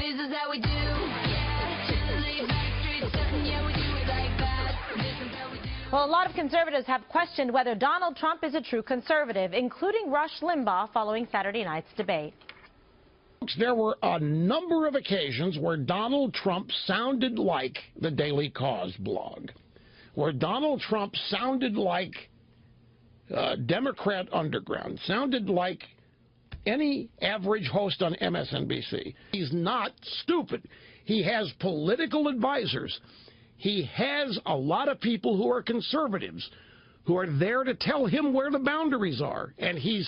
This is how we do. Yeah, chilly backstreet stunting. Yeah, we do it like that. This is how we do. Well, a lot of conservatives have questioned whether Donald Trump is a true conservative, including Rush Limbaugh following Saturday night's debate. There were a number of occasions where Donald Trump sounded like the Daily Cause blog, where Donald Trump sounded like Democrat Underground, sounded like any average host on MSNBC. He's not stupid. He has political advisors. He has a lot of people who are conservatives who are there to tell him where the boundaries are, and he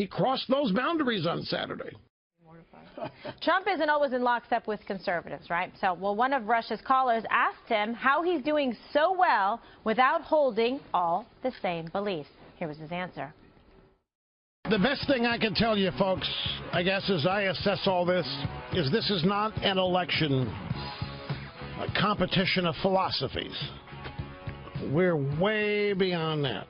crossed those boundaries on Saturday. Trump isn't always in lockstep with conservatives, right? So, well, one of Rush's callers asked him how he's doing so well without holding all the same beliefs. Here was his answer. The best thing I can tell you, folks, I guess, as I assess all this is not an election, a competition of philosophies. We're way beyond that.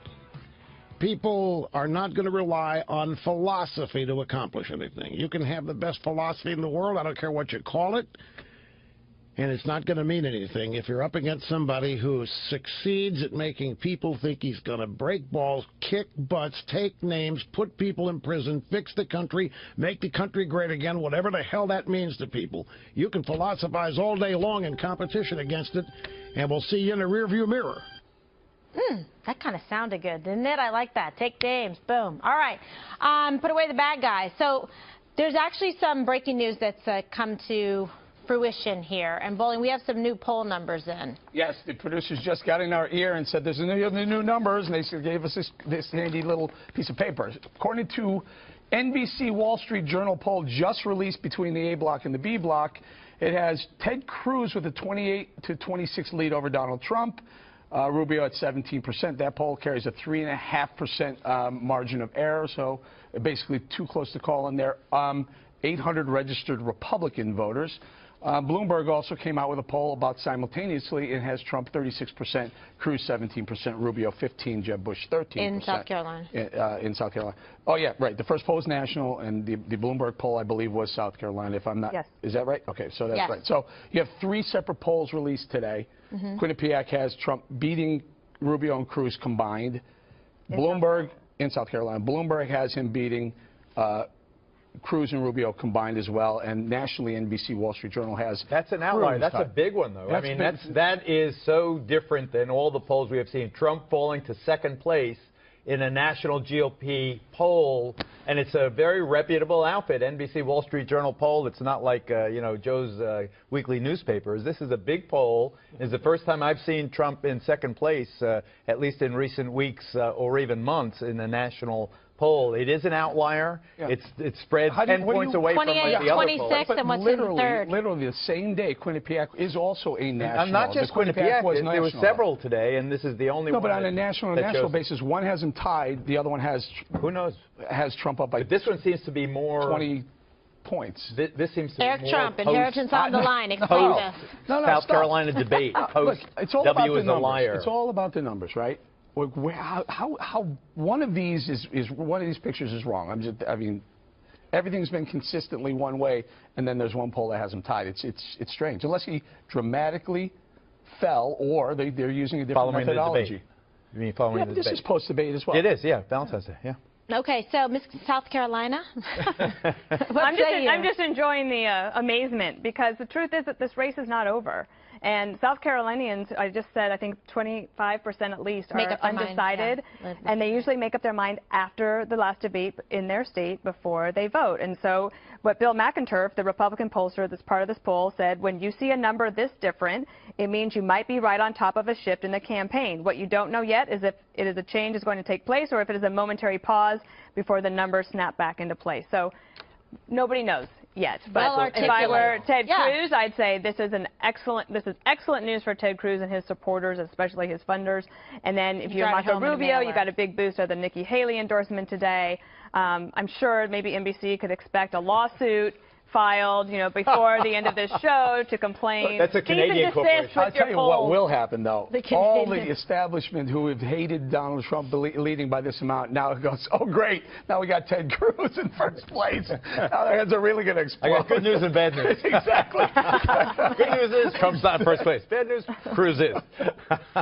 People are not going to rely on philosophy to accomplish anything. You can have the best philosophy in the world, I don't care what you call it, and it's not going to mean anything if you're up against somebody who succeeds at making people think he's going to break balls, kick butts, take names, put people in prison, fix the country, make the country great again, whatever the hell that means to people. You can philosophize all day long in competition against it, and we'll see you in the rearview mirror. That kind of sounded good, didn't it? I like that. Take names. Boom. All right. Put away the bad guys. So there's actually some breaking news that's come to fruition here. And, Bowling, we have some new poll numbers in. Yes, the producers just got in our ear and said there's new numbers, and they gave us this handy little piece of paper. According to NBC Wall Street Journal poll just released between the A block and the B block, it has Ted Cruz with a 28-26 lead over Donald Trump. Rubio at 17%. That poll carries a 3.5% margin of error, so basically too close to call in there. 800 registered Republican voters. Bloomberg also came out with a poll about simultaneously. It has Trump 36%, Cruz 17%, Rubio 15%, Jeb Bush 13%. In South Carolina. In South Carolina. Oh, yeah, right. The first poll was national, and the Bloomberg poll, I believe, was South Carolina, if I'm not. Yes. Is that right? Okay, so that's yes. right. So you have three separate polls released today. Quinnipiac has Trump beating Rubio and Cruz combined. Bloomberg in South Carolina. Bloomberg has him beating Cruz and Rubio combined as well, and nationally NBC Wall Street Journal has. That's an outlier. That's a big one, though. I mean, that is so different than all the polls we have seen. Trump falling to second place in a national GOP poll, and it's a very reputable outfit, NBC Wall Street Journal poll. It's not like, you know, Joe's weekly newspapers. This is a big poll. It's the first time I've seen Trump in second place, at least in recent weeks or even months, in a national poll. It is an outlier. Yeah. It's spread 10 points away from the other polls. 26, and what's in third? Literally the same day, Quinnipiac is also a national. And not just Quinnipiac. There were several today, and this is the only one. No, but on a national basis, one has him tied, the other one has. Who knows? Has Trump up by. But this one seems to be more 20 points. This seems to Eric be more Trump, inheritance on the line. Explain this. South Carolina debate. Look, it's all W about the is a liar. It's all about the numbers, right? How one of these is one of these pictures is wrong. I mean, everything's been consistently one way, and then there's one poll that has him tied. It's strange, unless he dramatically fell, or they're using a different methodology. You mean following the debate? This is post-debate as well. It is, yeah. Valentine's Day, yeah. Okay, so Miss South Carolina. I'm just enjoying the amazement, because the truth is that this race is not over. And South Carolinians, I just said, I think 25% at least are undecided, and they usually make up their mind after the last debate in their state before they vote. And so what Bill McInturff, the Republican pollster that's part of this poll, said, when you see a number this different, it means you might be right on top of a shift in the campaign. What you don't know yet is if it is a change is going to take place, or if it is a momentary pause before the numbers snap back into place. So nobody knows yet. But if I were Ted Cruz, I'd say this is excellent news for Ted Cruz and his supporters, especially his funders. And then if you're Marco Rubio, you got a big boost of the Nikki Haley endorsement today. I'm sure maybe NBC could expect a lawsuit filed, you know, before the end of this show to complain. That's a Canadian corporation. I'll tell you what will happen, though. All the Canadian. establishment who have hated Donald Trump leading by this amount now goes, oh, great, now we got Ted Cruz in first place. Now their heads are really going to explode. I got good news and bad news. Exactly. Good news is Trump's not in first place. Bad news, Cruz is.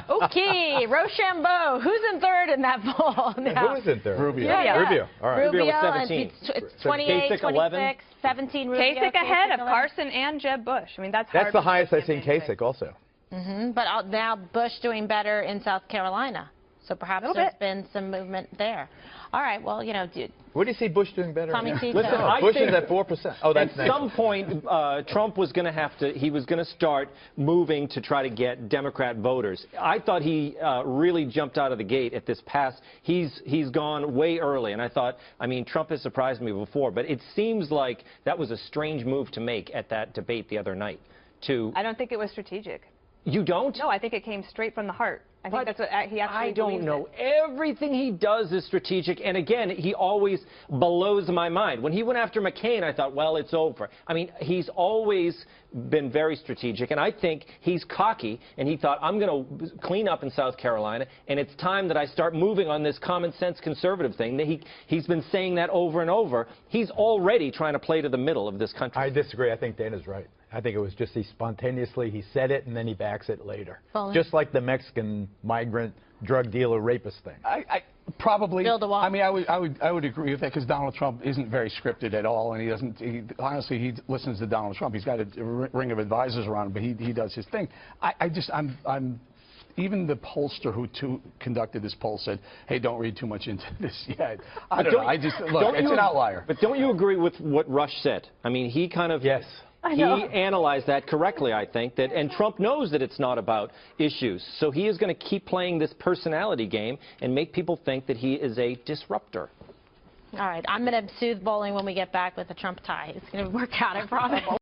Okay, Rochambeau. Who's in third in that poll now? Who is in third? Rubio. Yeah. Rubio. All right. Rubio, was and 17. it's 28, Kasich, 26, 11. 17 Rubio. Kasich ahead of 11. Carson and Jeb Bush. I mean, that's hard. That's the to highest make I've seen campaign Kasich also. But now Bush doing better in South Carolina. So perhaps there's been some movement there. All right, well, you know, What do you see Bush doing better? Tommy T. Listen, said- I Bush think is at 4%. Oh, that's at next. some point, Trump was going to have to, he was going to start moving to try to get Democrat voters. I thought he really jumped out of the gate at this pass. He's gone way early, and I thought, I mean, Trump has surprised me before, but it seems like that was a strange move to make at that debate the other night. I don't think it was strategic. You don't? No, I think it came straight from the heart. I think that's what he actually I don't believes know. it. Everything he does is strategic, and again, he always blows my mind. When he went after McCain, I thought, well, it's over. I mean, he's always been very strategic, and I think he's cocky, and he thought, I'm going to clean up in South Carolina, and it's time that I start moving on this common sense conservative thing. He's been saying that over and over. He's already trying to play to the middle of this country. I disagree. I think Dana's right. I think it was just he said it and then he backs it later. Well, just like the Mexican migrant drug dealer rapist thing. I probably. Build a wall. I mean, I would agree with that because Donald Trump isn't very scripted at all, and he doesn't. Honestly, he listens to Donald Trump. He's got a ring of advisors around him, but he does his thing. I'm. Even the pollster who conducted this poll said, "Hey, don't read too much into this yet." I don't know. I just look. It's an outlier. But don't you agree with what Rush said? I mean, he kind of Yes. He analyzed that correctly, I think, and Trump knows that it's not about issues. So he is going to keep playing this personality game and make people think that he is a disruptor. All right, I'm going to soothe bowling when we get back with a Trump tie. It's going to work out, I promise.